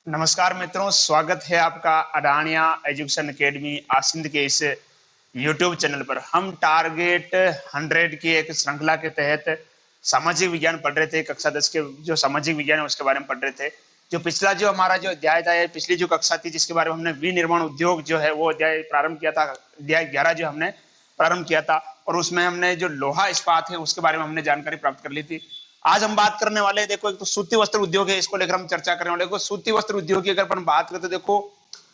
नमस्कार मित्रों, स्वागत है आपका अडानिया एजुकेशन एकेडमी आसिंद के इस यूट्यूब चैनल पर। हम टारगेट 100 की एक श्रृंखला के तहत सामाजिक विज्ञान पढ़ रहे थे। कक्षा 10 के जो सामाजिक विज्ञान है उसके बारे में पढ़ रहे थे। जो पिछला जो हमारा जो अध्याय था, पिछली जो कक्षा थी जिसके बारे में हमने विनिर्माण उद्योग जो है वो अध्याय प्रारंभ किया था, अध्याय 11 जो हमने प्रारंभ किया था, और उसमें हमने जो लोहा इस्पात है उसके बारे में हमने जानकारी प्राप्त कर ली थी। आज हम बात करने वाले हैं, देखो एक तो सूती वस्त्र उद्योग है, इसको लेकर हम चर्चा करने वाले। देखो सूती वस्त्र उद्योग की अगर अपन बात करें तो देखो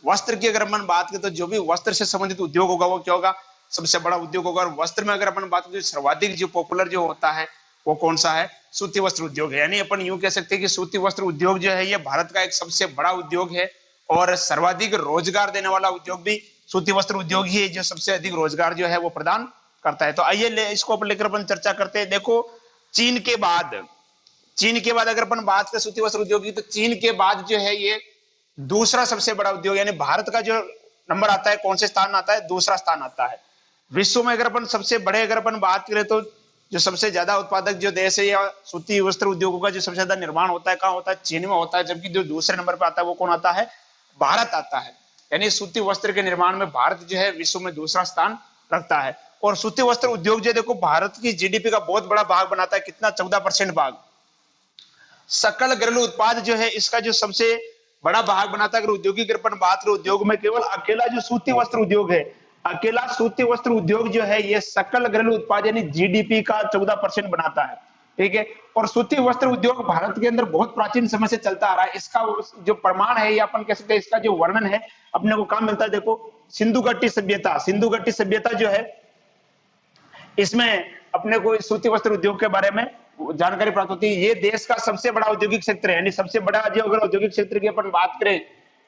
वस्त्र की अगर अपन बात करें तो जो भी वस्त्र से संबंधित उद्योग होगा वो क्या होगा, सबसे बड़ा उद्योग होगा। और वस्त्र में अगर अपन बात करें सर्वाधिक जो पॉपुलर जो होता है वो कौन सा है, सूती वस्त्र उद्योग है। यानी अपन यूं कह सकते हैं कि सूती वस्त्र उद्योग जो है ये भारत का एक सबसे बड़ा उद्योग है और सर्वाधिक रोजगार देने वाला उद्योग भी सूती वस्त्र उद्योग ही है, जो सबसे अधिक रोजगार जो है वो प्रदान करता है। तो आइए इसको लेकर अपन चर्चा करते हैं। देखो चीन के बाद अगर अपन बात करें सूती वस्त्र उद्योग की, तो चीन के बाद जो है ये दूसरा सबसे बड़ा उद्योग, यानी भारत का जो नंबर आता है, कौन से स्थान आता है, दूसरा स्थान आता है विश्व में। अगर अपन सबसे बड़े अगर अपन बात करें तो जो सबसे ज्यादा उत्पादक जो देश है या सूती वस्त्र उद्योगों का जो सबसे ज्यादा निर्माण होता है कहाँ होता है, चीन में होता है। जबकि जो दूसरे नंबर पर आता है वो कौन आता है, भारत आता है। यानी सूती वस्त्र के निर्माण में भारत जो है विश्व में दूसरा स्थान रखता है। और सूती वस्त्र उद्योग जो देखो भारत की जीडीपी का बहुत बड़ा भाग बनाता है। कितना, 14% भाग। सकल घरेलू उत्पाद जो है इसका जो सबसे बड़ा भाग बनाता है। अगर औद्योगिक अपन बात करें, उद्योग में केवल अकेला जो सूती वस्त्र उद्योग है, अकेला सूती वस्त्र उद्योग जो है ये सकल घरेलू उत्पाद यानी जीडीपी का 14% बनाता है। ठीक है। और सूती वस्त्र उद्योग भारत के अंदर बहुत प्राचीन समय से चलता आ रहा है। इसका जो प्रमाण है या अपन कह सकते हैं इसका जो वर्णन है अपने को कहां मिलता है, देखो सिंधु घाटी सभ्यता। सिंधु घाटी सभ्यता जो है इसमें अपने को सूती वस्त्र उद्योग के बारे में जानकारी प्राप्त होती है। ये देश का सबसे बड़ा औद्योगिक क्षेत्र है, यानी सबसे बड़ा जो अगर औद्योगिक क्षेत्र की अपन बात करें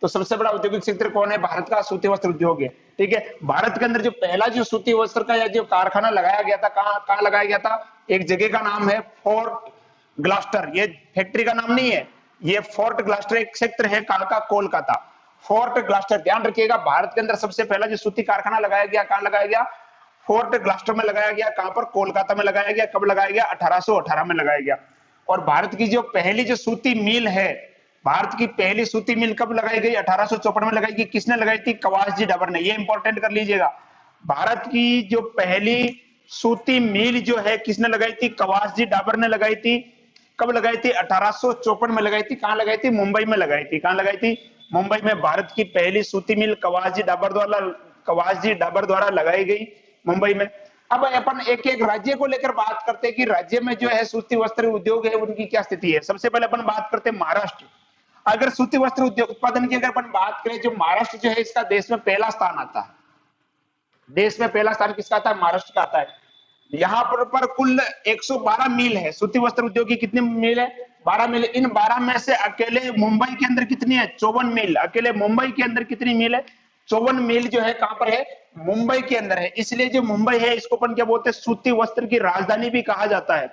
तो सबसे बड़ा औद्योगिक क्षेत्र कौन है, भारत का सूती वस्त्र उद्योग है। ठीक है। भारत के अंदर जो पहला जो सूती वस्त्र का या जो कारखाना लगाया गया था, कहां लगाया गया था, एक जगह का नाम है फोर्ट ग्लास्टर। ये फैक्ट्री का नाम नहीं है, ये फोर्ट ग्लास्टर एक क्षेत्र है कहां का, कोलकाता। फोर्ट ग्लास्टर, ध्यान रखिएगा। भारत के अंदर सबसे पहला जो सूती कारखाना लगाया गया, कहां लगाया गया, फोर्ट ग्लास्टर में लगाया गया। कहां पर, कोलकाता में लगाया गया। कब लगाया गया, 1818 में लगाया गया। और भारत की जो पहली जो सूती मिल है, भारत की पहली सूती मिल कब लगाई गई, 1854 में लगाई गई। किसने लगाई थी, कवासजी डाबर ने। ये इंपॉर्टेंट कर लीजिएगा। भारत की जो पहली सूती मिल जो है किसने लगाई थी, कवासजी डाबर ने लगाई थी। कब लगाई थी, 1854 में लगाई थी। कहां लगाई थी, मुंबई में लगाई थी। कहां लगाई थी, मुंबई में। भारत की पहली सूती मिल कवासजी डाबर द्वारा लगाई गई मुंबई में। अब अपन एक एक राज्य को लेकर बात करते हैं कि राज्य में जो है सूती वस्त्र उद्योग है उनकी क्या स्थिति है। सबसे पहले अपन बात करते हैं महाराष्ट्र। अगर सूती वस्त्र उद्योग उत्पादन की अगर अपन बात करें, जो महाराष्ट्र जो है इसका देश में पहला स्थान आता है। देश में पहला स्थान किसका आता है, महाराष्ट्र का आता है। यहाँ पर कुल 112 मिल है। सूती वस्त्र उद्योग की कितनी मिल है, 12 मिल। इन 12 में से अकेले मुंबई के अंदर कितनी है, 54 मिल। अकेले मुंबई के अंदर कितनी मिल है, 54 मिल जो है कहां पर है, मुंबई के अंदर है। इसलिए जो मुंबई है इसको अपन क्या बोलते हैं, सूती वस्त्र की राजधानी भी कहा जाता है।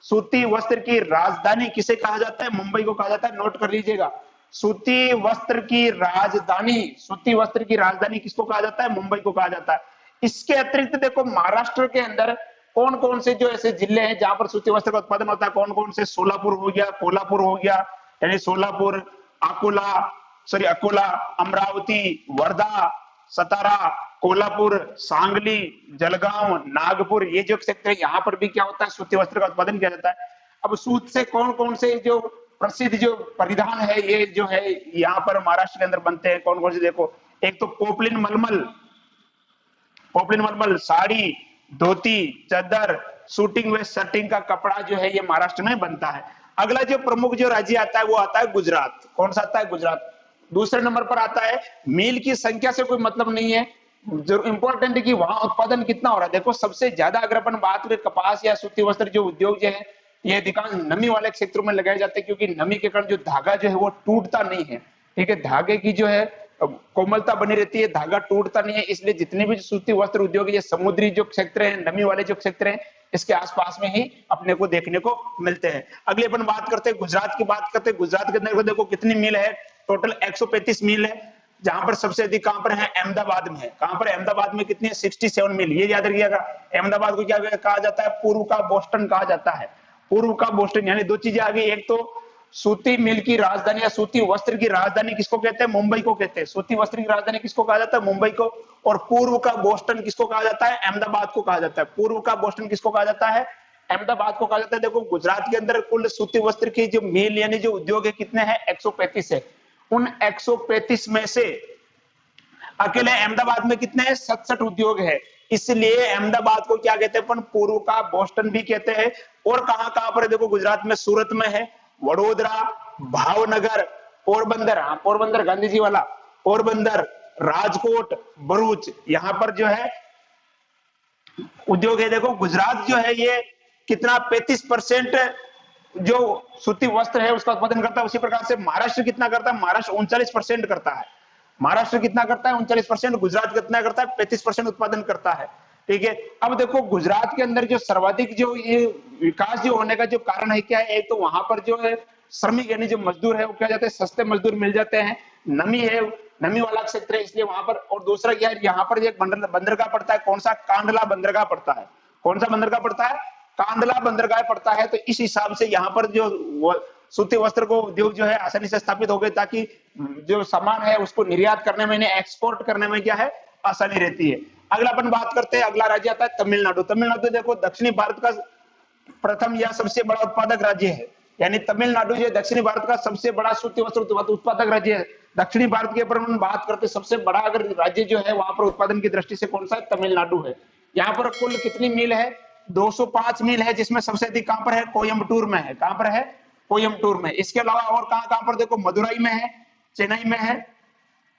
सूती वस्त्र की राजधानी किसे कहा जाता है, मुंबई को कहा जाता है। नोट कर लीजिएगा, सूती वस्त्र की राजधानी, सूती वस्त्र की राजधानी किसको कहा जाता है, मुंबई को कहा जाता है। इसके अतिरिक्त देखो महाराष्ट्र के अंदर कौन कौन से जो ऐसे जिले हैं जहां पर सूती वस्त्र का उत्पादन होता है, कौन कौन से, सोलापुर हो गया, कोल्हापुर हो गया, यानी सोलापुर, अकोला, अमरावती, वर्धा, सतारा, कोल्हापुर, सांगली, जलगांव, नागपुर, ये जो क्षेत्र है यहाँ पर भी क्या होता है, सूती वस्त्र का उत्पादन किया जाता है। अब सूत से कौन कौन से जो प्रसिद्ध जो परिधान है ये जो है यहाँ पर महाराष्ट्र के अंदर बनते हैं, कौन कौन से, देखो एक तो पोपलिन मलमल, साड़ी, धोती, चादर, शूटिंग व शर्टिंग का कपड़ा जो है ये महाराष्ट्र में बनता है। अगला जो प्रमुख जो राज्य आता है वो आता है गुजरात। कौन सा आता है, गुजरात। दूसरे नंबर पर आता है, मील की संख्या से कोई मतलब नहीं है, जो इंपॉर्टेंट है कि वहां उत्पादन कितना हो रहा है। देखो सबसे ज्यादा अगर अपन बात करें कपास या सूती वस्त्र जो उद्योग जो है ये अधिकांश नमी वाले क्षेत्रों में लगाए जाते हैं, क्योंकि नमी के कारण जो धागा जो है वो टूटता नहीं है। ठीक है, धागे की जो है कोमलता बनी रहती है, धागा टूटता नहीं है। इसलिए जितने भी सूती वस्त्र उद्योग है ये समुद्री जो क्षेत्र है, नमी वाले जो क्षेत्र है, इसके आसपास में ही अपने को देखने को मिलते हैं। अगले अपन बात करते हैं गुजरात की, बात करते हैं गुजरात के अंदर देखो कितनी मिल है, टोटल 135 मिल है। जहां पर सबसे अधिक कहां पर है, अहमदाबाद में है। कहां पर, अहमदाबाद में कितनी है, 67 मिल। ये याद रखिएगा, अहमदाबाद को क्या कहा जाता है, पूर्व का बोस्टन कहा जाता है। पूर्व का बोस्टन, यानी दो चीजें आ गई, एक तो सूती मिल की राजधानी या सूती वस्त्र की राजधानी किसको कहते हैं? मुंबई को कहते हैं। सूती वस्त्र की राजधानी किसको कहा जाता है? मुंबई को। और पूर्व का बोस्टन किसको कहा जाता है? अहमदाबाद को कहा जाता है। पूर्व का बोस्टन किसको कहा जाता है? अहमदाबाद को कहा जाता है। देखो गुजरात के अंदर कुल सूती वस्त्र की जो मिल यानी जो उद्योग है कितने हैं? 135 है। उन 135 में से अकेले अहमदाबाद में कितने हैं? 67 उद्योग है। इसलिए अहमदाबाद को क्या कहते हैं अपन? पूर्व का बोस्टन भी कहते हैं। और कहां कहां पर देखो गुजरात में सूरत में है, वडोदरा, भावनगर, पोरबंदर, हाँ पोरबंदर गांधी जी वाला, पोरबंदर, राजकोट, भरूच, यहां पर जो है उद्योग है। देखो गुजरात जो है ये कितना 35% जो सूती वस्त्र है उसका उत्पादन करता है। उसी प्रकार से महाराष्ट्र कितना करता है? महाराष्ट्र 39% करता है। महाराष्ट्र कितना करता है? 39%। गुजरात कितना करता है? 35% उत्पादन करता है। ठीक है। अब देखो गुजरात के अंदर जो सर्वाधिक जो ये विकास जो होने का जो कारण है क्या है? एक तो वहां पर जो है श्रमिक यानी जो मजदूर है वो क्या जाते हैं? सस्ते मजदूर मिल जाते हैं। नमी है, नमी वाला क्षेत्र है इसलिए वहां पर। और दूसरा क्या है? यहाँ पर एक बंदरगाह पड़ता है। कौन सा? कांडला बंदरगाह पड़ता है। कौन सा बंदरगाह पड़ता है? कांडला बंदरगाह पड़ता है। तो इस हिसाब से यहाँ पर जो सूती वस्त्र को उद्योग जो है आसानी से स्थापित हो गए, ताकि जो सामान है उसको निर्यात करने में, एक्सपोर्ट करने में क्या है? आसानी रहती है। अगला अपन बात करते हैं, अगला राज्य आता है तमिलनाडु। तमिलनाडु देखो दक्षिणी भारत का प्रथम या सबसे बड़ा उत्पादक राज्य है। यानी तमिलनाडु जो दक्षिणी भारत का सबसे बड़ा सूती वस्त्र उत्पादक राज्य है। दक्षिणी भारत के ऊपर हम बात करते हैं सबसे बड़ा अगर राज्य जो है वहां पर उत्पादन की दृष्टि से कौन सा है? तमिलनाडु है। यहाँ पर कुल कितनी मील है? 205 मील है, जिसमें सबसे अधिक कहां पर है? कोयम्बटूर में है। कहां पर है? कोयम्बटूर में। इसके अलावा और कहां कहां पर देखो, मदुरई में है, चेन्नई में है,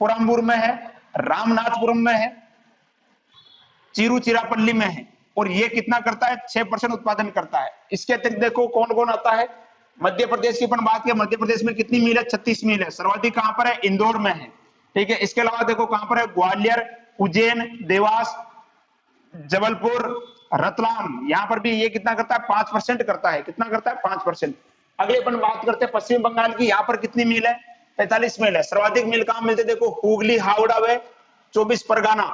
पुरम्बूर में है, रामनाथपुरम में है, तिरुचिरापल्ली में है। और ये कितना करता है? 6% उत्पादन करता है। इसके अतिरिक्त देखो कौन कौन आता है? मध्य प्रदेश की अपन बात करें, मध्य प्रदेश में कितनी मील है? 36 मील है। सर्वाधिक कहां पर है? इंदौर में है। ठीक है। इसके अलावा देखो कहां पर है? ग्वालियर, उज्जैन, देवास, जबलपुर, रतलाम, यहां पर भी ये कितना करता है? 5% करता है। कितना करता है? 5%। अगले अपन बात करते हैं पश्चिम बंगाल की। यहां पर कितनी मील है? 45 मील है। सर्वाधिक मील कहां मिलते? देखो हुगली, हावड़ा व 24 परगना।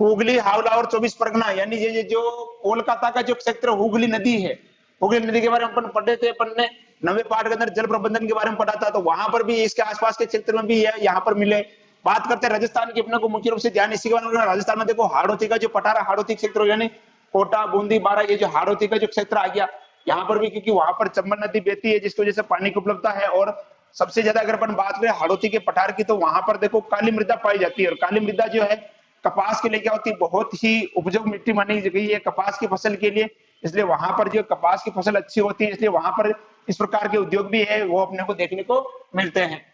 हुगली, हावड़ा और 24 परगना, यानी ये जो कोलकाता का जो क्षेत्र हुगली नदी है, हुगली नदी के बारे में अपन पढ़े थे, अपन ने 9वें पाठ के अंदर जल प्रबंधन के बारे में पढ़ा था। तो वहां पर भी इसके आसपास के क्षेत्र में भी है, यहाँ पर मिले। बात करते हैं राजस्थान की, अपने को मुख्य रूप से ध्यान इसी के बारे में। राजस्थान में देखो हाड़ौती का जो पठारा हाड़ौती क्षेत्र यानी कोटा, बूंदी, बारा, ये जो हाड़ौती का जो क्षेत्र आ गया, यहाँ पर भी क्योंकि वहां पर चंबल नदी बहती है जिसकी वजह से पानी की उपलब्धता है। और सबसे ज्यादा अगर अपन बात करें हाड़ौती के पठार की, तो वहां पर देखो काली मृदा पाई जाती है। और काली मृदा जो है कपास के लिए क्या होती है? बहुत ही उपजाऊ मिट्टी मानी गई है कपास की फसल के लिए। इसलिए वहां पर जो कपास की फसल अच्छी होती है, इसलिए वहां पर इस प्रकार के उद्योग भी है वो अपने को देखने को मिलते हैं।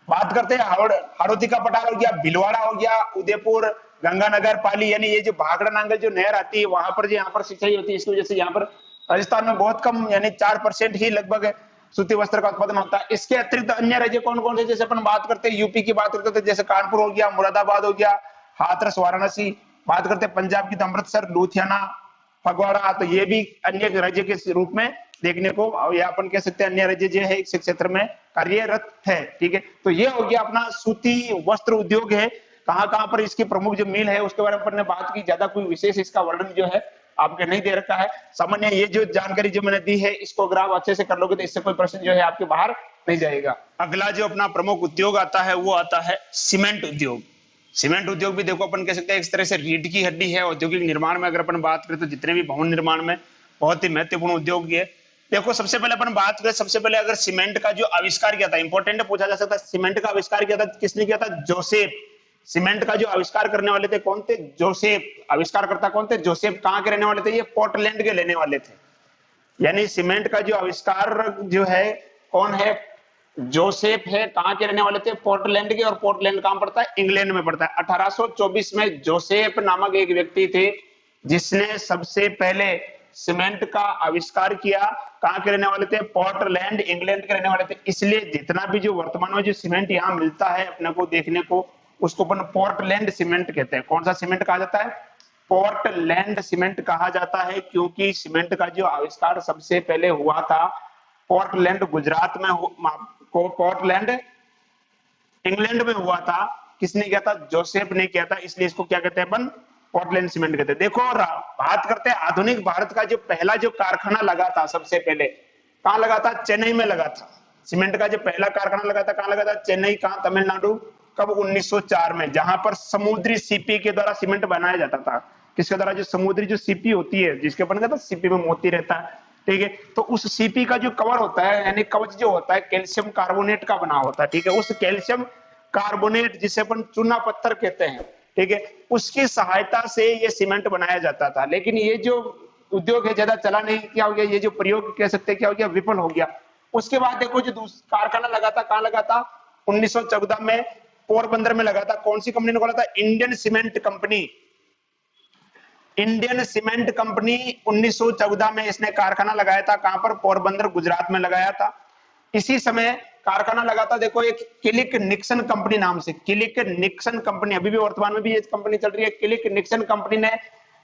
बात करते हैं हाड़ौती का पठार हो गया, भीलवाड़ा हो गया, उदयपुर, गंगानगर, पाली, यानी ये जो भाखड़ा नांगल जो नहर आती है वहां पर जो यहाँ पर सिंचाई होती है, इसकी वजह से यहाँ पर राजस्थान में बहुत कम यानी 4% ही लगभग सूती वस्त्र का उत्पादन होता है। इसके अतिरिक्त अन्य राज्य कौन कौन से? जैसे अपन बात करते हैं यूपी की बात करते हैं, जैसे कानपुर हो गया, मुरादाबाद हो गया, हाथरस, वाराणसी। बात करते हैं पंजाब की तो अमृतसर, लुधियाना, फगवाड़ा। तो ये भी अन्य राज्य के रूप में देखने को, या अपन कह सकते हैं अन्य राज्य जो है इस क्षेत्र में कार्यरत है। ठीक है। तो ये हो गया अपना सूती वस्त्र उद्योग है। कहां कहां पर इसकी प्रमुख जो मिल है उसके बारे में अपन ने बात की। ज्यादा कोई विशेष इसका वर्णन जो है आपके नहीं दे रखा है। सामान्य ये जो जानकारी जो मैंने दी है इसको अगर आप अच्छे से कर लोगे तो इससे कोई प्रश्न जो है आपके बाहर नहीं जाएगा। अगला जो अपना प्रमुख उद्योग आता है वो आता है सीमेंट उद्योग। सीमेंट उद्योग भी देखो अपन कह सकते हैं एक तरह से रीढ़ की हड्डी है औद्योगिक निर्माण में। अगर अपन बात करें तो जितने भी भवन निर्माण में बहुत ही महत्वपूर्ण उद्योग है। देखो सबसे पहले अपन बात करें, सबसे पहले अगर सीमेंट का जो आविष्कार किया था, इंपॉर्टेंट पूछा जा सकता है, सीमेंट का आविष्कार किया था किसने किया था? जोसेफ। सीमेंट का जो आविष्कार करने वाले थे कौन थे? जोसेफ। आविष्कारकर्ता कौन थे? जोसेफ। कहां के रहने वाले थे? ये पोर्टलैंड के रहने वाले थे। यानी सीमेंट का जो आविष्कार जो है कौन है? जोसेफ है। कहां के रहने वाले थे? पोर्टलैंड के। और पोर्टलैंड कहां पड़ता है? इंग्लैंड में पड़ता है। 1824 में जोसेफ नामक एक व्यक्ति थे जिसने सबसे पहले सीमेंट का आविष्कार किया। कहां के रहने वाले थे? पोर्टलैंड, इंग्लैंड के रहने वाले थे। इसलिए जितना भी जो वर्तमान में जो सीमेंट यहाँ मिलता है अपने को देखने को, उसको अपन पोर्टलैंड सीमेंट कहते हैं। कौन सा सीमेंट कहा जाता है? पोर्टलैंड सीमेंट कहा जाता है, क्योंकि सीमेंट का जो आविष्कार सबसे पहले हुआ था पोर्टलैंड गुजरात में, पोर्टलैंड इंग्लैंड में हुआ था। किसने किया था? जोसेफ ने किया था। इसलिए इसको क्या कहते हैं अपन? पोर्टलैंड सीमेंट कहते हैं। देखो बात करते हैं आधुनिक भारत का जो पहला जो कारखाना लगा था सबसे पहले, कहाँ लगा था? चेन्नई में लगा था। सीमेंट का जो पहला कारखाना लगा था कहाँ लगा था? चेन्नई। कहाँ? तमिलनाडु। कब? 1904 में, जहां पर समुद्री सीपी के द्वारा सीमेंट बनाया जाता था। किसके द्वारा? जो समुद्री जो सीपी होती है, जिसके ऊपर कहता सीपी में मोती रहता है, ठीक है, तो उस सीपी का जो कवर होता है, यानी कवच जो होता है, कैल्शियम कार्बोनेट का बना होता है, ठीक है, उस कैल्शियम कार्बोनेट जिसे अपन चूना पत्थर कहते हैं, ठीक है, उसकी सहायता से ये सीमेंट बनाया जाता था। लेकिन ये जो उद्योग है ज्यादा चला नहीं, क्या हो गया? ये जो प्रयोग कह सकते हैं क्या हो गया? विफल हो गया। उसके बाद देखो जो कारखाना लगा था, कहाँ लगा था? 1914 में पोरबंदर में लगा था। कौन सी कंपनी ने खोला था? Indian cement company. Indian cement company 1914 में इसने कारखाना लगाया था। कहां पर? पोरबंदर, गुजरात में लगाया था। इसी समय कारखाना लगा था देखो एक किलिक निक्सन कंपनी नाम से। किलिक निक्सन कंपनी, अभी भी वर्तमान में भी ये कंपनी चल रही है। किलिक निक्सन कंपनी ने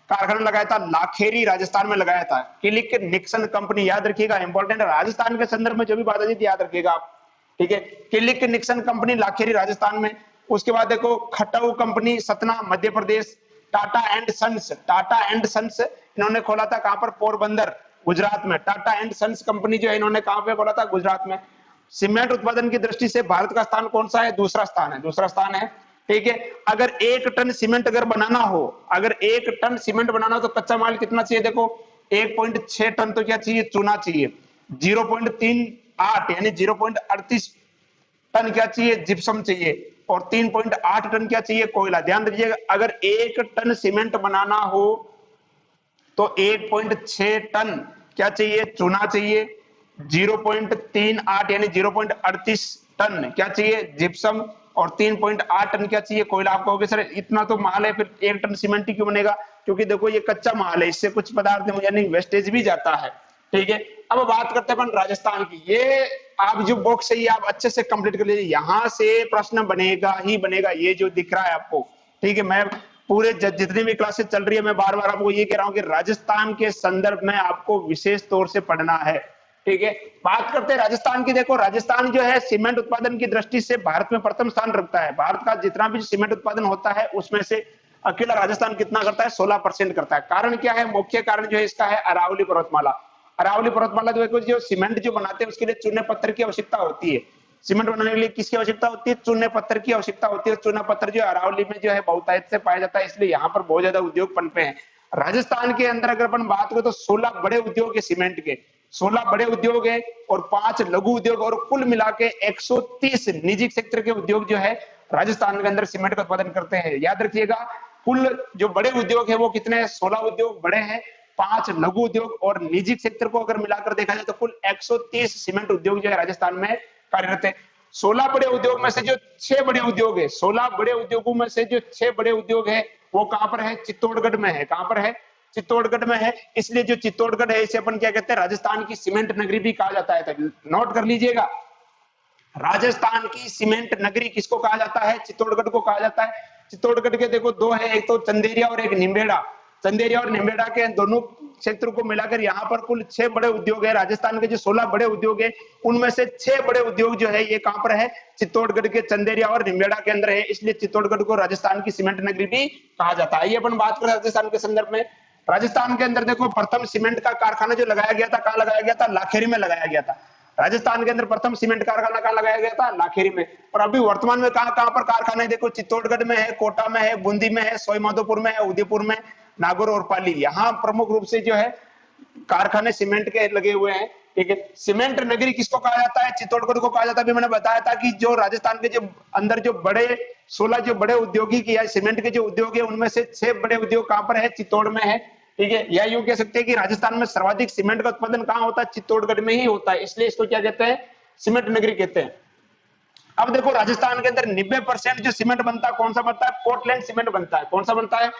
कारखाना लगाया था, लाखेरी राजस्थान में लगाया था। किलिक निक्सन कंपनी, याद रखिएगा, इंपॉर्टेंट है, राजस्थान के संदर्भ में जो भी बात है याद रखिएगा आप, ठीक है। Killick Nixon company Lakheri Rajasthan में। उसके बाद देखो Khatau company, Satna, Madhya Pradesh. Tata and Sons, Tata and Sons इन्होंने खोला था कहां पर? पोरबंदर, गुजरात में। टाटा एंड सन्स कंपनी जो है इन्होंने कहां पे खोला था? गुजरात में। सीमेंट उत्पादन की दृष्टि से भारत का स्थान कौन सा है? दूसरा स्थान है, दूसरा स्थान है, ठीक है। अगर 1 टन सीमेंट अगर बनाना हो, अगर 1 टन सीमेंट बनाना हो तो कच्चा माल कितना चाहिए? देखो 1.6 टन तो क्या चाहिए? चूना चाहिए। 0.38 यानी 0.38 टन क्या चाहिए? जिप्सम चाहिए। और 3.8 टन क्या चाहिए? कोयला। ध्यान दीजिएगा, अगर 1 टन सीमेंट बनाना हो तो 1.6 टन क्या चाहिए? चूना चाहिए। 0.38 यानी 0.38 टन क्या चाहिए? जिप्सम। और 3.8 टन क्या चाहिए? कोयला। आप कहोगे सर इतना तो माल है, फिर 1 टन सीमेंट ही क्यों बनेगा? क्योंकि देखो ये कच्चा माल है, इससे कुछ पदार्थ यानी वेस्टेज भी जाता है, ठीक है। अब बात करते हैं अपन राजस्थान की। ये आप जो बॉक्स है ये आप अच्छे से कंप्लीट कर लीजिए, यहां से प्रश्न बनेगा ही बनेगा, ये जो दिख रहा है आपको, ठीक है। मैं पूरे जितनी भी क्लासेस चल रही है मैं बार बार आपको ये कह रहा हूं कि राजस्थान के संदर्भ में आपको विशेष तौर से पढ़ना है, ठीक है। बात करते हैं राजस्थान की। देखो राजस्थान जो है सीमेंट उत्पादन की दृष्टि से भारत में प्रथम स्थान रखता है। भारत का जितना भी सीमेंट उत्पादन होता है उसमें से अकेला राजस्थान कितना करता है? 16% करता है। कारण क्या है? मुख्य कारण जो है इसका है अरावली पर्वतमाला। अरावली पर्वतमाला जो सीमेंट जो बनाते हैं उसके लिए चूने पत्थर की आवश्यकता होती है। सीमेंट बनाने के लिए किसकी आवश्यकता होती है? चूने पत्थर की आवश्यकता होती है। चूना पत्थर जो अरावली में जो है बहुतायत से पाया जाता है, इसलिए यहाँ पर बहुत ज्यादा उद्योग पनपे हैं। राजस्थान के अंदर अगर अपन बात करें तो 16 बड़े उद्योग है सीमेंट के, 16 बड़े उद्योग है और 5 लघु उद्योग, और कुल मिला के 130 निजी क्षेत्र के उद्योग जो है राजस्थान के अंदर सीमेंट का उत्पादन करते हैं। याद रखिएगा, कुल जो बड़े उद्योग है वो कितने हैं? 16 उद्योग बड़े हैं, 5 लघु उद्योग और निजी क्षेत्र को अगर मिलाकर देखा जाए तो कुल 130 सीमेंट उद्योग जो है राजस्थान में कार्यरत है। 16 बड़े उद्योग में से जो 6 बड़े उद्योग है, 16 बड़े उद्योगों में से जो 6 बड़े उद्योग है वो कहां पर है? चित्तौड़गढ़ में है। कहां पर है? चित्तौड़गढ़ में है। इसलिए जो चित्तौड़गढ़ है इसे अपन क्या कहते हैं? राजस्थान की सीमेंट नगरी भी कहा जाता है। नोट कर लीजिएगा, राजस्थान की सीमेंट नगरी किसको कहा जाता है? चित्तौड़गढ़ को कहा जाता है। चित्तौड़गढ़ के देखो 2 है, एक तो चंदेरिया और एक निम्बेड़ा। चंदेरिया और निम्बेड़ा के दोनों क्षेत्र को मिलाकर यहाँ पर कुल 6 बड़े उद्योग है। राजस्थान के जो 16 बड़े उद्योग है उनमें से 6 बड़े उद्योग जो है ये कहां पर है? चित्तौड़गढ़ के चंदेरिया और निम्बेड़ा के अंदर है, इसलिए चित्तौड़गढ़ को राजस्थान की सीमेंट नगरी भी कहा जाता है। ये अपन बात करें राजस्थान के संदर्भ में। राजस्थान के अंदर देखो प्रथम सीमेंट का कारखाना जो लगाया गया था, कहां लगाया गया था? लाखेरी में लगाया गया था। राजस्थान के अंदर प्रथम सीमेंट कारखाना कहां लगाया गया था? लाखेरी में। और अभी वर्तमान में कहां कहां पर कारखाने देखो, चित्तौड़गढ़ में है, कोटा में है, बूंदी में है, सवाईमाधोपुर में है, उदयपुर में, नागौर और पाली, यहाँ प्रमुख रूप से जो है कारखाने सीमेंट के लगे हुए हैं, ठीक है। सीमेंट नगरी किसको कहा जाता है? चित्तौड़गढ़ को कहा जाता है। मैंने बताया था कि जो राजस्थान के जो अंदर जो बड़े 16 जो बड़े औद्योगिक या सीमेंट के जो उद्योग है उनमें से 6 बड़े उद्योग कहां पर है? चित्तौड़ में है, ठीक है। या यूं कह सकते हैं कि राजस्थान में सर्वाधिक सीमेंट का उत्पादन कहां होता है? चित्तौड़गढ़ में ही होता है, इसलिए इसको क्या कहते हैं? सीमेंट नगरी कहते हैं। अब देखो राजस्थान के अंदर 90% जो सीमेंट बनता है कौन सा बनता है? पोर्टलैंड सीमेंट बनता है। कौन सा बनता है?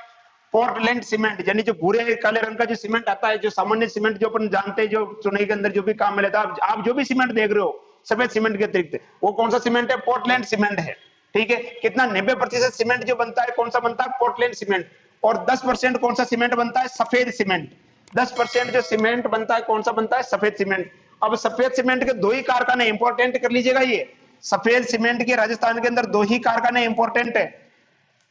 पोर्टलैंड सीमेंट, यानी जो भूरे काले रंग का जो सीमेंट आता है, जो सामान्य सीमेंट जो अपन जानते हैं, जो चुनाई के अंदर जो भी काम में लेता है, आप जो भी सीमेंट देख रहे हो सफेद सीमेंट के अतिरिक्त, वो कौन सा सीमेंट है? पोर्टलैंड सीमेंट है, ठीक है। कितना? 90% सीमेंट जो बनता है कौन सा बनता है? Portland cement. और 10% कौन सा सीमेंट बनता है? सफेद सीमेंट। 10% जो सीमेंट बनता है कौन सा बनता है? सफेद सीमेंट। अब सफेद सीमेंट के 2 ही कारखाने इंपॉर्टेंट कर लीजिएगा, ये सफेद सीमेंट के राजस्थान के अंदर 2 ही कारखाने इंपॉर्टेंट है,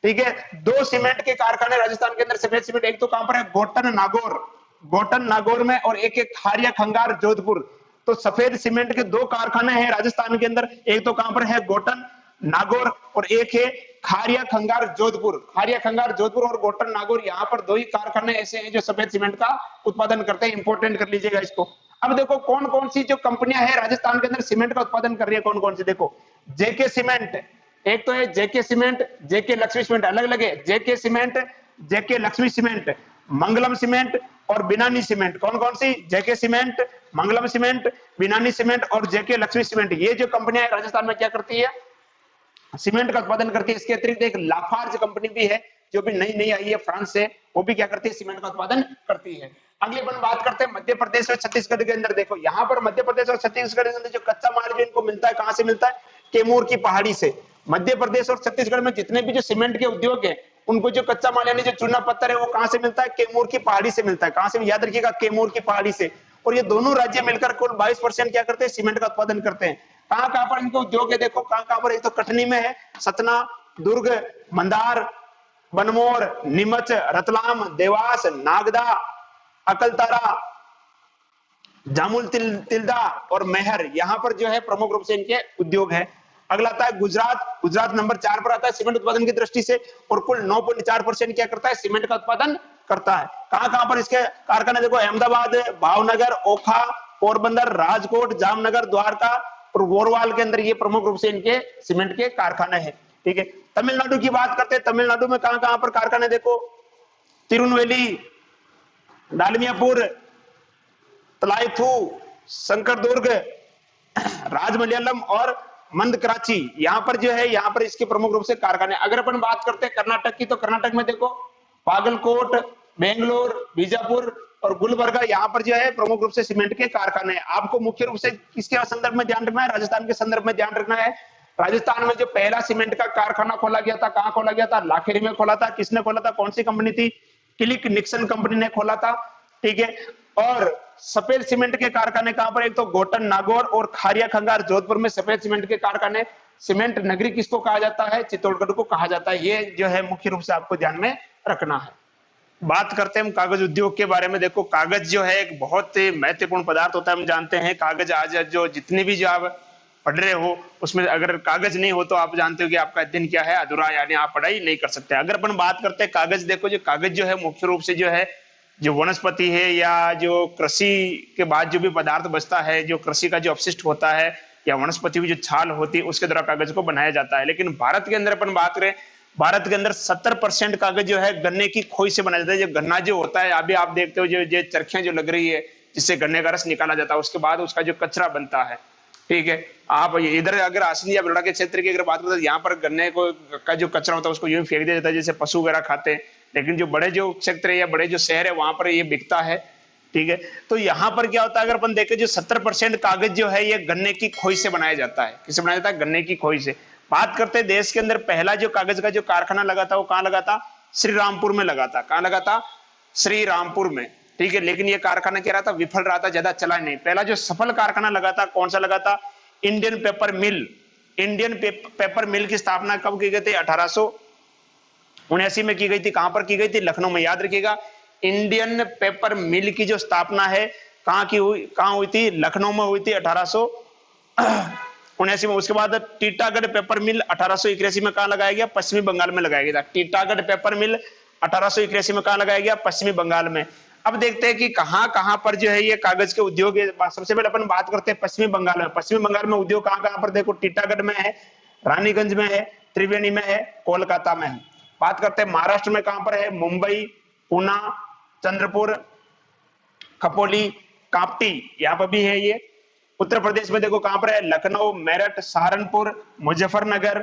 ठीक है। 2 सीमेंट के कारखाने राजस्थान के अंदर सफेद सीमेंट, एक तो कहां पर है? गोटन नागौर, गोटन नागौर में, और एक खारिया खंगार जोधपुर। तो सफेद सीमेंट के 2 कारखाने हैं राजस्थान के अंदर, एक तो कहां पर है गोटन नागौर और एक है खारिया खंगार जोधपुर। खारिया खंगार जोधपुर और गोटन नागौर, यहाँ पर 2 ही कारखाने ऐसे हैं जो सफेद सीमेंट का उत्पादन करते हैं। इंपोर्टेंट कर लीजिएगा इसको। अब देखो कौन कौन सी जो कंपनियां हैं राजस्थान के अंदर सीमेंट का उत्पादन कर रही है, कौन कौन सी, देखो जेके सीमेंट, एक तो है जेके सीमेंट, जेके लक्ष्मी सीमेंट, अलग अलग है, जेके सीमेंट, जेके लक्ष्मी सीमेंट, मंगलम सीमेंट और बिनानी सीमेंट। कौन कौन सी, जेके सीमेंट, मंगलम सीमेंट, बिनानी सीमेंट और जेके लक्ष्मी सीमेंट। ये जो कंपनियां राजस्थान में क्या करती है, सीमेंट का उत्पादन करती है। इसके अतिरिक्त एक लाफार्ज कंपनी भी है जो भी नई नई आई है फ्रांस से, वो भी क्या करती है, सीमेंट का उत्पादन करती है। अगली अपन बात करते हैं मध्य प्रदेश और छत्तीसगढ़ के अंदर। देखो यहाँ पर मध्य प्रदेश और छत्तीसगढ़ के अंदर जो कच्चा माल जो इनको मिलता है, कहां से मिलता है, कैमूर की पहाड़ी से। मध्य प्रदेश और छत्तीसगढ़ में जितने भी जो सीमेंट के उद्योग है, उनको जो कच्चा माल यानी जो चूना पत्थर है वो कहां से मिलता है, कैमूर की पहाड़ी से मिलता है। कहां से, याद रखिएगा, कैमूर की पहाड़ी से। और ये दोनों राज्य मिलकर कुल 22% क्या करते हैं, सीमेंट का उत्पादन करते हैं। कहां कहां पर इनको उद्योग है, देखो कहां कहां पर, एक तो कटनी में है, सतना, दुर्ग, मंदार, बनमोर, नीमच, रतलाम, देवास, नागदा, अकलतारा, जामुल तिलदा और मेहर, यहां पर जो है प्रमुख रूप से इनके उद्योग है। अगला आता है गुजरात। गुजरात नंबर 4 पर आता है सीमेंट उत्पादन की दृष्टि से और कुल 9.4% क्या करता है, सीमेंट का उत्पादन करता है। कहां कहां पर इसके कारखाने, देखो अहमदाबाद, भावनगर, ओखा, पोरबंदर, राजकोट, जामनगर, द्वारका और वोरवाल के अंदर ये प्रमुख रूप से इनके सीमेंट के कारखाने हैं। ठीक है, तमिलनाडु की बात करते हैं। तमिलनाडु में कहां कहां पर कारखाने, देखो तिरुनवेली, डालमियापुर, तलायथू, शंकरदुर्ग, राजमलयालम और मंदकराची, यहां पर जो है, यहां पर इसके प्रमुख रूप से कारखाने। अगर अपन बात करते हैं कर्नाटक की, तो कर्नाटक में देखो बागलकोट, बेंगलोर, बीजापुर और गुलबर्गा, यहां पर जो है प्रमुख रूप से सीमेंट के कारखाने। आपको मुख्य रूप से किसके संदर्भ में ध्यान रखना है, राजस्थान के संदर्भ में ध्यान रखना है। राजस्थान में जो पहला सीमेंट का कारखाना खोला गया था, कहां खोला गया था, लाखेरी में खोला था। किसने खोला था, कौन सी कंपनी थी, क्लिक निक्सन कंपनी ने खोला था। ठीक है, और सफेद सीमेंट के कारखाने कहां पर, एक तो गोटन नागौर और खारिया खंगार जोधपुर में सफेद सीमेंट के कारखाने। सीमेंट नगरी किसको कहा जाता है, चित्तौड़गढ़ को कहा जाता है। ये जो है मुख्य रूप से आपको ध्यान में रखना है। बात करते हैं हम कागज उद्योग के बारे में। देखो कागज जो है एक बहुत महत्वपूर्ण पदार्थ होता है, हम जानते हैं। कागज आज जो जितने भी जो आप पढ़ रहे हो उसमें अगर कागज नहीं हो तो आप जानते हो कि आपका दिन क्या है, अधूरा, यानी आप पढ़ाई नहीं कर सकते। अगर अपन बात करते हैं कागज, देखो जो कागज जो है मुख्य रूप से जो है जो वनस्पति है या जो कृषि के बाद जो भी पदार्थ बचता है, जो कृषि का जो अपशिष्ट होता है या वनस्पति की जो छाल होती है, उसके द्वारा कागज को बनाया जाता है। लेकिन भारत के अंदर अपन बात करें, भारत के अंदर 70% कागज जो है गन्ने की खोई से बनाया जाता है। जो गन्ना जो होता है, अभी आप देखते हो जो चरखियां जो लग रही है जिससे गन्ने का रस निकाला जाता है, उसके बाद उसका जो कचरा बनता है। ठीक है, आप इधर अगर आसनी या बड़ौदा के क्षेत्र की अगर बात करें तो यहाँ पर गन्ने को का जो कचरा होता है उसको यूं ही फेंक दिया जाता है जैसे पशु वगैरह खाते हैं। लेकिन जो बड़े जो क्षेत्र है या बड़े जो शहर है वहां पर ये बिकता है। ठीक है, तो यहाँ पर क्या होता है, अगर अपन देखें जो 70% कागज जो है ये गन्ने की खोई से बनाया जाता है। किससे बनाया जाता है, गन्ने की खोई से। बात करते हैं देश के अंदर पहला जो कागज का जो कारखाना लगा था वो कहाँ लगा था, श्री रामपुर में लगा था। कहाँ लगा था, श्री रामपुर में। ठीक है, लेकिन ये कारखाना क्या रहा था, विफल रहा था, ज्यादा चला नहीं। पहला जो सफल कारखाना लगा था कौन सा लगा था, इंडियन पेपर मिल। इंडियन पेपर मिल की स्थापना कब की गई थी, 1879 में की गई थी। कहां पर की गई थी, लखनऊ में। याद रखिएगा, इंडियन पेपर मिल की जो स्थापना है कहां हुई थी, लखनऊ में हुई थी 1879 में। उसके बाद टीटागढ़ पेपर मिल 1881 में कहां लगाया गया, पश्चिमी बंगाल में लगाया गया था। टीटागढ़ पेपर मिल 1881 में कहां लगाया गया, पश्चिमी बंगाल में। अब देखते हैं कि कहां कहां पर जो है ये कागज के उद्योग है। सबसे पहले अपन बात करते हैं पश्चिमी बंगाल में। पश्चिमी बंगाल में उद्योग कहां कहां पर, देखो टीटागढ़ में है, रानीगंज में है, त्रिवेणी में है, कोलकाता में है। बात करते हैं महाराष्ट्र में कहां पर है, मुंबई, पुणे, चंद्रपुर, खपोली, कापटी, यहां पर भी है ये। उत्तर प्रदेश में देखो कहां पर है, लखनऊ, मेरठ, सहारनपुर, मुजफ्फरनगर,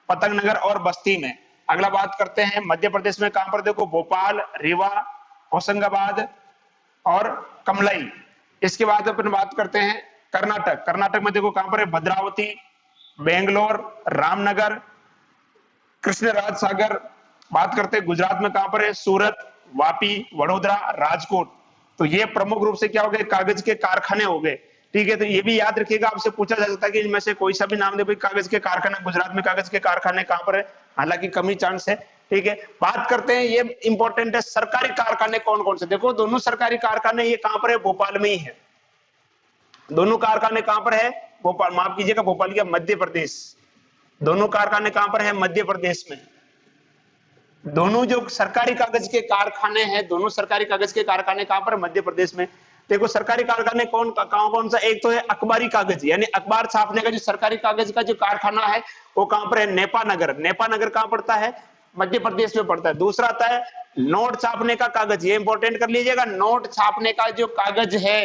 पतंगनगर और बस्ती में। अगला बात करते हैं मध्य प्रदेश में कहां पर, देखो भोपाल, रीवा, होशंगाबाद और कमलाई। इसके बाद अपन बात करते हैं कर्नाटक। कर्नाटक में देखो कहां पर है, भद्रावती, बेंगलोर, रामनगर, कृष्णराज सागर। बात करते हैं गुजरात में कहां पर है, सूरत, वापी, वडोदरा, राजकोट। तो ये प्रमुख रूप से क्या हो गए, कागज के कारखाने हो गए। ठीक है, तो ये भी याद रखिएगा, आपसे पूछा जा सकता है कि इनमें से कोई सा भी नाम दे, भाई कागज के कारखाने गुजरात में कागज के कारखाने कहां पर है, हालांकि कमी चांस है। ठीक है, बात करते हैं, ये इंपॉर्टेंट है, सरकारी कारखाने कौन कौन से। देखो दोनों सरकारी कारखाने ये कहां पर है, भोपाल में ही है। दोनों कारखाने कहां पर है? भोपाल, माफ कीजिएगा भोपाल क्या, मध्य प्रदेश। दोनों कारखाने कहां पर है? मध्य प्रदेश में। दोनों जो सरकारी कागज के कारखाने हैं, दोनों सरकारी कागज के कारखाने कहां पर? मध्य प्रदेश में। देखो सरकारी कारखाने कौन सा? एक तो है अखबारी कागज, यानी अखबार छापने का जो सरकारी कागज का जो कारखाना है वो कहां पर है? नेपानगर। नेपानगर कहां पड़ता है? मध्य प्रदेश में पड़ता है। दूसरा आता है नोट छापने का कागज, ये इंपॉर्टेंट कर लीजिएगा, नोट छापने का जो कागज है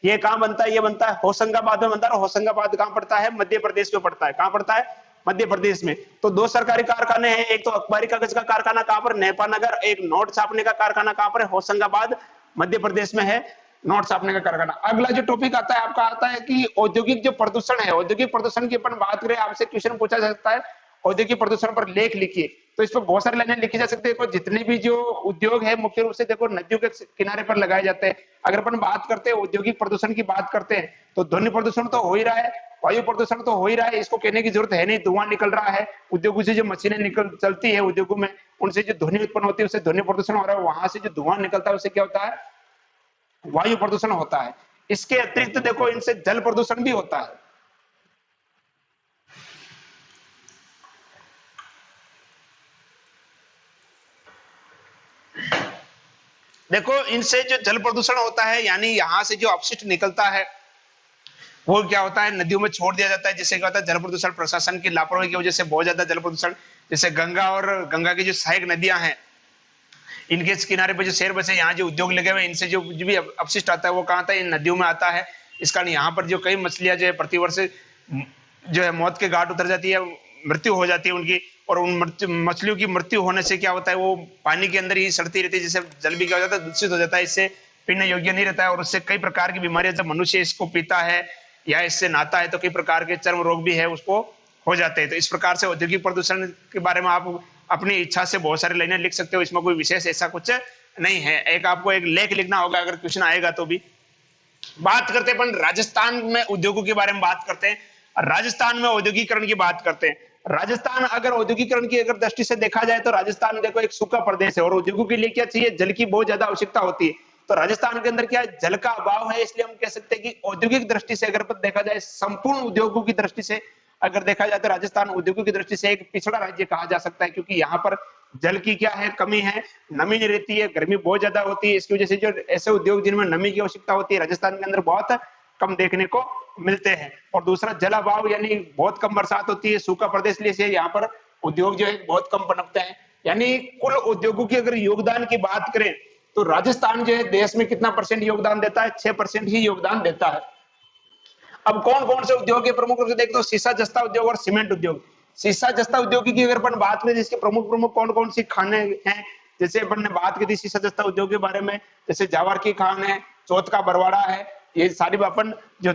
ये कहां बनता है? ये बनता है होशंगाबाद में बनता है। होशंगाबाद कहां पड़ता है? मध्य प्रदेश में पड़ता है। कहां पड़ता है? मध्य प्रदेश में। तो दो सरकारी कारखाने हैं, एक तो अखबारी कागज का कारखाना कहां पर? नेपानगर। एक नोट छापने का कारखाना कहां पर है? होशंगाबाद, मध्य प्रदेश में है नोट छापने का कारखाना। अगला जो टॉपिक आता है आपका, आता है कि औद्योगिक जो प्रदूषण है, औद्योगिक प्रदूषण की अपन बात करें, आपसे क्वेश्चन पूछा जा सकता है औद्योगिक प्रदूषण पर लेख लिखिए, तो इस पर बहुत सारी लाइनें लिखी जा सकती है। देखो जितने भी जो उद्योग है मुख्य रूप से देखो नदियों के किनारे पर लगाए जाते हैं। अगर अपन बात करते हैं औद्योगिक प्रदूषण की बात करते हैं तो ध्वनि प्रदूषण तो हो ही रहा है, वायु प्रदूषण तो हो ही रहा है, इसको कहने की जरूरत है नहीं, धुआं निकल रहा है। उद्योगों से जो मशीनें निकल चलती है उद्योगों में, उनसे जो ध्वनि उत्पन्न होती है उससे ध्वनि प्रदूषण हो रहा है। वहां से जो धुआं निकलता है उससे क्या होता है? वायु प्रदूषण होता है। इसके अतिरिक्त देखो इनसे जल प्रदूषण भी होता है। देखो इनसे जो जल प्रदूषण होता है, यानी यहां से जो अपशिष्ट निकलता है वो क्या होता है? नदियों में छोड़ दिया जाता है, जिससे क्या होता है? जल प्रदूषण। प्रशासन की लापरवाही की वजह से बहुत ज्यादा जल प्रदूषण, जैसे गंगा और गंगा की जो सहायक नदियां हैं इनके किनारे पे जो शहर बसे, यहाँ जो उद्योग लगे हुए, इनसे जो भी अपशिष्ट आता है वो कहाँ आता है? इन नदियों में आता है। इस कारण यहाँ पर जो कई मछलियां जो है प्रतिवर्ष जो है मौत के घाट उतर जाती है, मृत्यु हो जाती है उनकी। और उन मछलियों की मृत्यु होने से क्या होता है? वो पानी के अंदर ही सड़ती रहती है, जिससे जल भी क्या हो जाता है? दूषित हो जाता है, इससे पीने योग्य नहीं रहता है। और उससे कई प्रकार की बीमारियां, जब मनुष्य इसको पीता है या इससे नहाता है तो कई प्रकार के चर्म रोग भी है उसको हो जाते हैं। तो इस प्रकार से औद्योगिक प्रदूषण के बारे में आप अपनी इच्छा से बहुत सारी लाइनें लिख सकते हो, इसमें कोई विशेष ऐसा कुछ नहीं है। एक आपको एक लेख लिखना होगा अगर क्वेश्चन आएगा तो भी। बात करते हैं अपन राजस्थान में उद्योगों के बारे में बात करते हैं, राजस्थान में औद्योगिकरण की बात करते हैं। राजस्थान अगर औद्योगिकरण की अगर दृष्टि से देखा जाए तो राजस्थान देखो एक सूखा प्रदेश है और उद्योगों के लिए क्या चाहिए? जल की बहुत ज्यादा आवश्यकता होती है। तो राजस्थान के अंदर क्या जल का अभाव है, इसलिए हम कह सकते हैं कि औद्योगिक दृष्टि से अगर देखा जाए, संपूर्ण उद्योगों की दृष्टि से अगर देखा जाए तो राजस्थान उद्योगों की दृष्टि से एक पिछड़ा राज्य कहा जा सकता है, क्योंकि यहाँ पर जल की क्या है? कमी है, नमी नहीं रहती है, गर्मी बहुत ज्यादा होती है। इसकी वजह से जो ऐसे उद्योग जिनमें नमी की आवश्यकता होती है राजस्थान के अंदर बहुत कम देखने को मिलते हैं। और दूसरा जल अभाव, यानी बहुत कम बरसात होती है, सूखा प्रदेश इसलिए यहाँ पर उद्योग जो है बहुत कम पनपते हैं। यानी कुल उद्योगों की अगर योगदान की बात करें तो राजस्थान जो है देश में कितना % योगदान देता है? 6% ही योगदान देता है। अब कौन कौन से उद्योग के प्रमुख रूप से देखते हो? शीशा जस्ता उद्योग और सीमेंट उद्योग। शीशा जस्ता उद्योग की अगर अपन बात करें, जिसके प्रमुख प्रमुख कौन कौन सी खाने हैं, जैसे अपन ने बात की थी शीशा जस्ता उद्योग के बारे में, जैसे जावर की खान है, चौथ का बरवाड़ा है, ये सारी अपन जो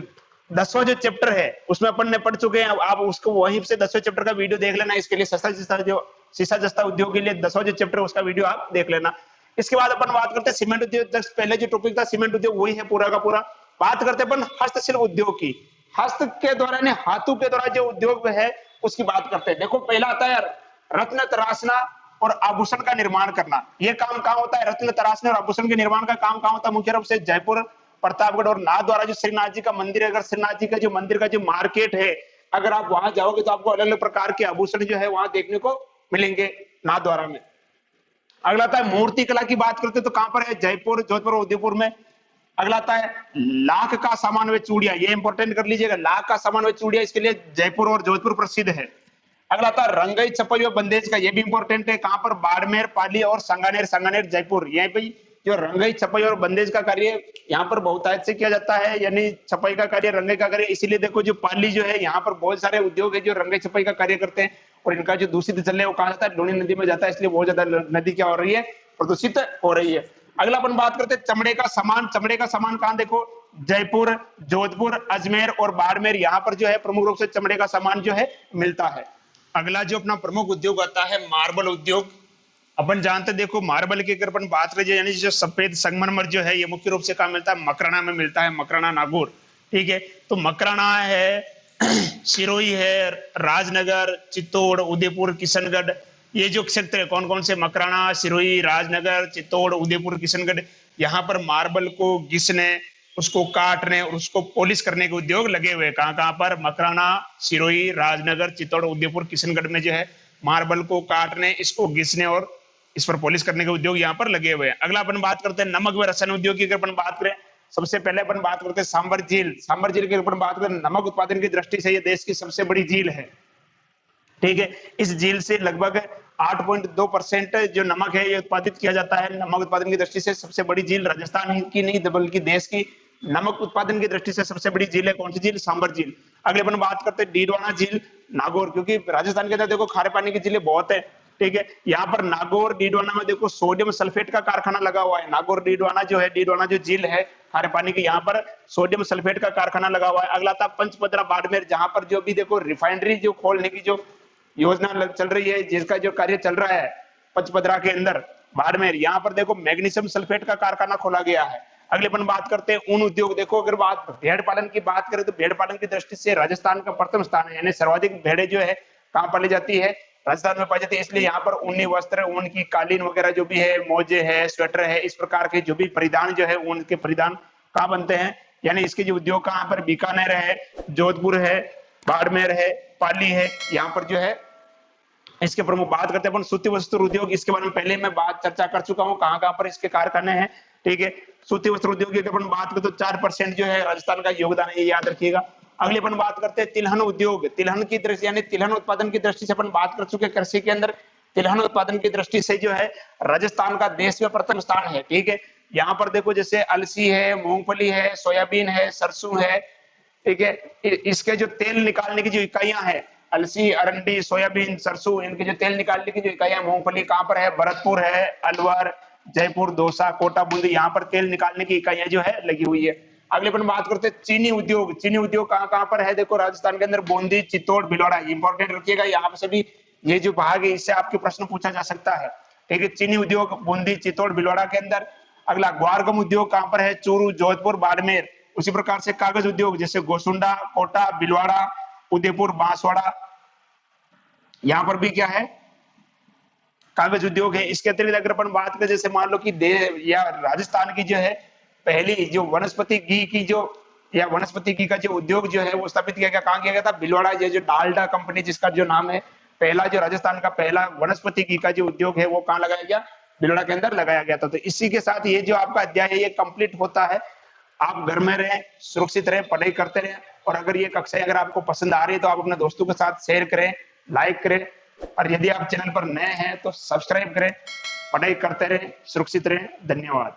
10वां जो चैप्टर है उसमें अपन ने पढ़ चुके हैं। आप उसको वहीं से 10वें चैप्टर का वीडियो देख लेना, इसके लिए शीशा जस्ता उद्योग के लिए 10वां जो चैप्टर उसका वीडियो आप देख लेना। इसके बाद अपन बात करते हैं सीमेंट उद्योग। पहले जो टॉपिक था सीमेंट उद्योग वही है पूरा का पूरा। बात करते हैं अपन हस्तशिल्प उद्योग की। हस्त के द्वारा, हाथों के द्वारा जो उद्योग है उसकी बात करते हैं। देखो पहला आता है रत्न तराशना और आभूषण का निर्माण करना। यह काम कहाँ होता है? रत्न तराशने और आभूषण के निर्माण का काम कहाँ होता है? मुख्य रूप से जयपुर, प्रतापगढ़ और नाथ द्वारा जो श्रीनाथ जी का मंदिर है, अगर श्रीनाथ जी का जो मंदिर का जो मार्केट है, अगर आप वहां जाओगे तो आपको अलग अलग प्रकार के आभूषण जो है वहां देखने को मिलेंगे नाथ द्वारा में। अगला आता है मूर्ति कला की बात करते तो कहां पर है? जयपुर, जोधपुर और उदयपुर में। अगला आता है लाख का सामान व चूड़िया, ये इंपॉर्टेंट कर लीजिएगा, लाख का सामान व चूड़िया इसके लिए जयपुर और जोधपुर प्रसिद्ध है। अगला आता है रंगई छपाई और बंदेज का, ये भी इंपॉर्टेंट है, कहां पर? बाड़मेर, पाली और संगानेर, संगानेर जयपुर। ये भी जो रंगई छपाई और बंदेज का कार्य यहाँ पर बहुतायत से किया जाता है, यानी छपाई का कार्य, रंगई का कार्य। इसीलिए देखो जो पाली जो है यहाँ पर बहुत सारे उद्योग है जो रंगई छपाई का कार्य करते हैं, और इनका जो दूषित जल है वो कहा जाता है? लूनी नदी में जाता है, इसलिए बहुत ज्यादा नदी क्या हो रही है? प्रदूषित हो रही है। अगला अपन बात करते हैं चमड़े का सामान। चमड़े का सामान कहां? देखो जयपुर, जोधपुर, अजमेर और बाड़मेर, यहाँ पर जो है प्रमुख रूप से चमड़े का सामान जो है मिलता है। अगला जो अपना प्रमुख उद्योग आता है मार्बल उद्योग। अपन जानते देखो मार्बल की अगर अपन बात करें, यानी जो सफेद संगमरमर जो है ये मुख्य रूप से कहां मिलता है? मकराना में मिलता है, मकराना, नागौर। ठीक है, तो मकराना है, सिरोही है, राजनगर, चित्तौड़, उदयपुर, किशनगढ़, ये जो क्षेत्र है कौन कौन से? मकराना, सिरोही, राजनगर, चित्तौड़, उदयपुर, किशनगढ़। यहाँ पर मार्बल को घिसने उसको काटने और उसको पॉलिश करने के उद्योग लगे हुए हैं। कहाँ कहाँ पर? मकराना, सिरोही, राजनगर, चित्तौड़, उदयपुर, किशनगढ़ में जो है मार्बल को काटने, इसको घिसने और इस पर पॉलिश करने के उद्योग यहाँ पर लगे हुए हैं। अगला अपन बात करते हैं नमक व रसायन उद्योग की। अगर अपन बात करें, सबसे पहले अपन बात करते हैं सांबर झील। सांबर झील की अपन बात करें, नमक उत्पादन की दृष्टि से ये देश की सबसे बड़ी झील है, ठीक है। इस झील से लगभग 8.2% जो नमक है ये उत्पादित किया जाता है। नमक उत्पादन की दृष्टि से सबसे बड़ी झील राजस्थान की नहीं बल्कि देश की नमक उत्पादन की दृष्टि से सबसे बड़ी झील है कौन सी झील? सांबर झील। अगले अपन बात करते हैं डीडवाना झील, नागौर, क्योंकि राजस्थान के अंदर देखो खारे पानी की झीलें बहुत है, ठीक है। यहाँ पर नागौर डीडवाना में देखो सोडियम सल्फेट का कारखाना लगा हुआ है। नागौर डीडवाना जो है, डीडवाना जो झील है खारे पानी की, यहाँ पर सोडियम सल्फेट का कारखाना लगा हुआ है। अगला था पंचपदरा बाड़मेर, जहां पर जो भी देखो रिफाइनरी जो खोलने की जो योजना चल रही है, जिसका जो कार्य चल रहा है पंचपदरा के अंदर बाड़मेर, यहाँ पर देखो मैग्नीशियम सल्फेट का कारखाना खोला गया है। अगले अपन बात करते हैं ऊन उद्योग। देखो अगर बात भेड़ पालन की बात करें तो भेड़ पालन की दृष्टि से राजस्थान का प्रथम स्थान है, यानी सर्वाधिक भेड़ें जो है कहाँ पाली जाती है? राजस्थान में पाई जाती है। इसलिए यहाँ पर ऊनी वस्त्र, ऊन की कालीन वगैरह जो भी है, मोजे है, स्वेटर है, इस प्रकार के जो भी परिधान जो है ऊन के परिधान कहाँ बनते हैं, यानी इसके जो उद्योग कहाँ पर? बीकानेर है, जोधपुर है, बाड़मेर है, पाली है, यहाँ पर जो है इसके प्रमुख। बात करते हैं अपन सूती वस्त्र उद्योग। इसके बारे में पहले मैं बात चर्चा कर चुका हूँ, कहाँ कहाँ पर इसके कारखाने हैं, ठीक है। सूती वस्त्र उद्योग की अपन बात करें तो 4% जो है राजस्थान का योगदान है, ये याद रखिएगा। अगले अपन बात करते हैं तिलहन उद्योग। तिलहन की दृष्टि यानी तिलहन उत्पादन की दृष्टि से अपन बात कर चुके हैं। कृषि के अंदर तिलहन उत्पादन की दृष्टि से जो है राजस्थान का देश में प्रथम स्थान है, ठीक है। यहाँ पर देखो जैसे अलसी है, मूंगफली है, सोयाबीन है, सरसों है, ठीक है। इसके जो तेल निकालने की जो इकाइयां हैं, अलसी, अरंडी, सोयाबीन, सरसों, इनके जो तेल निकालने की जो इकाइयां, मूंगफली कहाँ पर है? भरतपुर है, अलवर, जयपुर, दौसा, कोटा, बूंदी, यहाँ पर तेल निकालने की इकाइयां जो है लगी हुई है। अगले अपन बात करते हैं चीनी उद्योग। चीनी उद्योग कहाँ कहाँ पर है? देखो राजस्थान के अंदर बूंदी, चित्तौड़, भिलवाड़ा, इंपॉर्टेंट रखिएगा, यहाँ से भी ये जो भाग है इससे आपके प्रश्न पूछा जा सकता है, ठीक है। चीनी उद्योग बूंदी, चित्तौड़, भिलवाड़ा के अंदर। अगला ग्वारगम उद्योग कहाँ पर है? चूरू, जोधपुर, बाड़मेर। उसी प्रकार से कागज उद्योग जैसे गोसुंडा, कोटा, भिलवाड़ा, उदयपुर, बांसवाड़ा, यहाँ पर भी क्या है? कागज उद्योग है। इसके अतिरिक्त अगर अपन बात करें, जैसे मान लो कि या राजस्थान की जो है पहली जो वनस्पति घी की जो या वनस्पति घी का जो उद्योग जो है वो स्थापित किया गया, कहाँ किया गया था? भिलवाड़ा। ये जो डालडा कंपनी जिसका जो नाम है, पहला जो राजस्थान का पहला वनस्पति घी का जो उद्योग है वो कहाँ लगाया गया? भिलवाड़ा के अंदर लगाया गया था। तो इसी के साथ ये जो आपका अध्याय है ये कंप्लीट होता है। आप घर में रहें, सुरक्षित रहें, पढ़ाई करते रहें, और अगर ये कक्षाएं अगर आपको पसंद आ रही है तो आप अपने दोस्तों के साथ शेयर करें, लाइक करें, और यदि आप चैनल पर नए हैं तो सब्सक्राइब करें। पढ़ाई करते रहें, सुरक्षित रहें। धन्यवाद।